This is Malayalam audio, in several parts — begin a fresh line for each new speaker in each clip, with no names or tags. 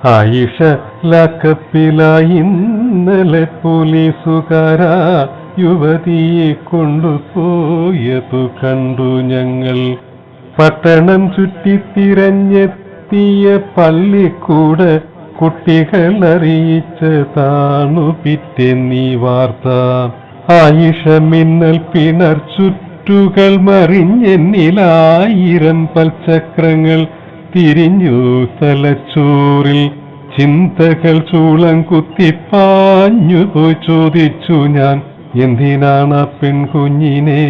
ആയിഷ ലാക്കപ്പിലായി ഇന്നലെ പോലീസുകാരാ യുവതിയെ കൊണ്ടുപോയതു കണ്ടു ഞങ്ങൾ. പട്ടണം ചുറ്റിത്തിരഞ്ഞെത്തിയ പള്ളിക്കൂട കുട്ടികൾ അറിയിച്ചതാണു പിറ്റേന്നീ വാർത്ത. ആയിഷ മിന്നൽ പിണർ ചുറ്റുകൾ മറിഞ്ഞെന്നിലായിരം പൽചക്രങ്ങൾ തിരിഞ്ഞു തലച്ചോറിൽ. ചിന്തകൾ ചൂളം കുത്തിപ്പാഞ്ഞുപോയി ചോദിച്ചു ഞാൻ, എന്തിനാണ് പെൺകുഞ്ഞിനെ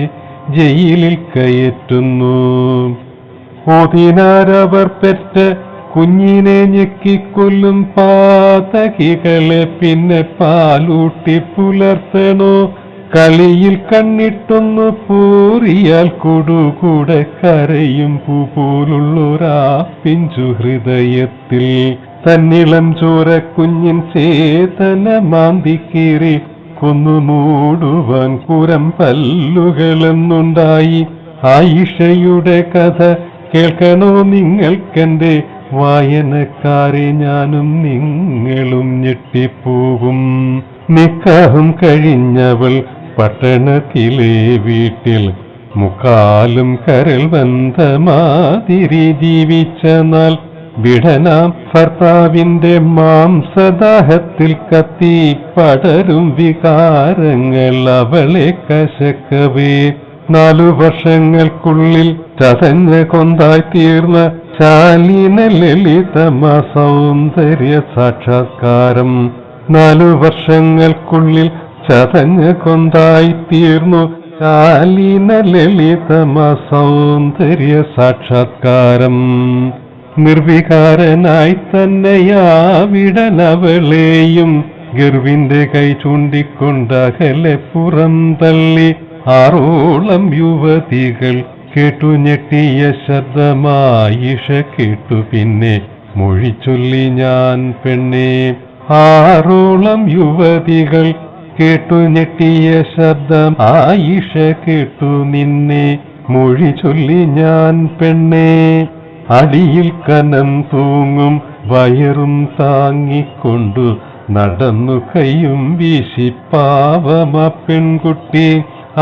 ജയിലിൽ കയറ്റുന്നു? ഓതിനാരവർ പെറ്റ കുഞ്ഞിനെ ഞെക്കിക്കൊല്ലും പാതകികളെ പിന്നെ പാലൂട്ടി പുലർത്തണോ? കളിയിൽ കണ്ണിട്ടൊന്നു പൂറിയാൽ കൂടുകൂടെ കരയും പൂ പോലുള്ളൊരാ പിഞ്ചു ഹൃദയത്തിൽ തന്നിളം ചോര കുഞ്ഞിൻ ചേതന മാന്തിക്കേറി കൊന്നു മൂടുവാൻ പുരം പല്ലുകളെന്നുണ്ടായി. ആയിഷയുടെ കഥ കേൾക്കണോ നിങ്ങൾക്കെന്റെ വായനക്കാരെ? ഞാനും നിങ്ങളും ഞെട്ടിപ്പോകും. നിക്കാഹും കഴിഞ്ഞവൾ പട്ടണത്തിലെ വീട്ടിൽ മുക്കാലും കരൽ ബന്ധമാതിരി ജീവിച്ച നാൾ വിടനാം ഭർത്താവിന്റെ മാംസദാഹത്തിൽ കത്തി പടരും വികാരങ്ങൾ അവളെ കശക്കവേ 4 വർഷങ്ങൾക്കുള്ളിൽ ചതഞ്ഞ കൊന്തായി തീർന്ന ശാലീന ലളിതമാ സൗന്ദര്യ സാക്ഷാത്കാരം. 4 വർഷങ്ങൾക്കുള്ളിൽ ചതഞ്ഞ കൊന്തായി തീർന്നു ശാലീന ലളിതമാ സൗന്ദര്യ സാക്ഷാത്കാരം. നിർവികാരനായി തന്നെയാവിടനവളെയും ഗർവിന്റെ കൈ ചൂണ്ടിക്കൊണ്ടകലെ പുറം തള്ളി. 6ഓളം യുവതികൾ കേട്ടു ഞെട്ടിയ ശബ്ദമായിഷ കേട്ടു പിന്നെ മൊഴിച്ചൊല്ലി ഞാൻ പെണ്ണേ. 6ഓളം യുവതികൾ കേട്ടു ഞെട്ടിയ ശബ്ദം ആയിഷ കേട്ടു നിന്നെ മൊഴി ചൊല്ലി ഞാൻ പെണ്ണേ. അടിയിൽ കനം തൂങ്ങും വയറും താങ്ങിക്കൊണ്ടു നടന്നു കൈയും വീശി പാവമാ പെൺകുട്ടി.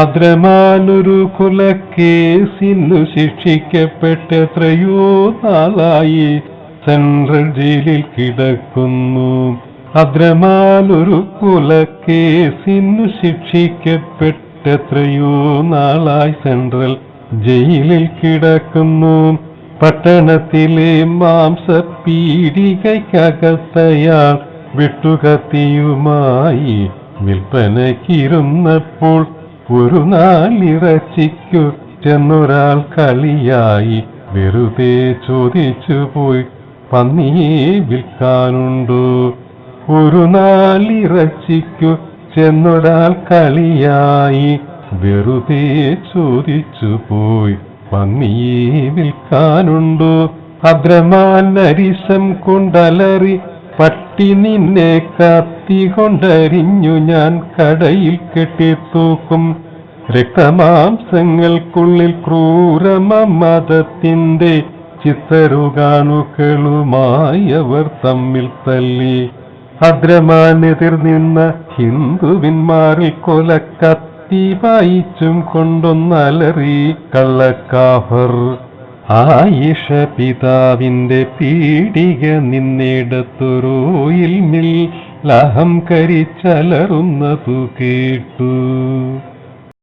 അദ്രമാനൊരു കൊലക്കേസിനു ശിക്ഷിക്കപ്പെട്ടെത്രയോ നാളായി സെൻട്രൽ ജയിലിൽ കിടക്കുന്നു. അദ്രമാനൊരു കൊലക്കേസിനു ശിക്ഷിക്കപ്പെട്ടെത്രയോ നാളായി സെൻട്രൽ ജയിലിൽ കിടക്കുന്നു. പട്ടണത്തിലെ മാംസപീടികയ്ക്കകത്തയാൾ വെട്ടുകത്തിയുമായി വിൽപ്പനയ്ക്കിരുന്നപ്പോൾ ഒരു നാളിറച്ചിക്കു ചെന്നൊരാൾ കളിയായി വെറുതെ ചോദിച്ചു പോയി, പന്നിയെ വിൽക്കാനുണ്ടോ? ഒരു നാളിറച്ചിക്കു ചെന്നൊരാൾ കളിയായി വെറുതെ ചോദിച്ചു പോയി, പന്നിയെ വിൽക്കാനുണ്ടോ? അദ്രമാൻ അരിശം കൊണ്ടലറി, പട്ടി നിന്നെ കത്തി കൊണ്ടരിഞ്ഞു ഞാൻ കടയിൽ കെട്ടിത്തൂക്കും. രക്തമാംസങ്ങൾക്കുള്ളിൽ ക്രൂരമതത്തിന്റെ ചിത്തരുകാണുക്കളുമായി അവർ തമ്മിൽ തല്ലി. അദ്രമാനെതിർ നിന്ന ഹിന്ദുവിന്മാരിൽ കൊലക്കത്തി വായിച്ചും കൊണ്ടൊന്നലറി കള്ളക്കാഫർ. ആയിഷ പിതാവിന്റെ പീഡിക നിന്നിടത്തൊരോയിൽ മിൽ ലഹം കരിച്ചലറുന്നതു കേട്ടു.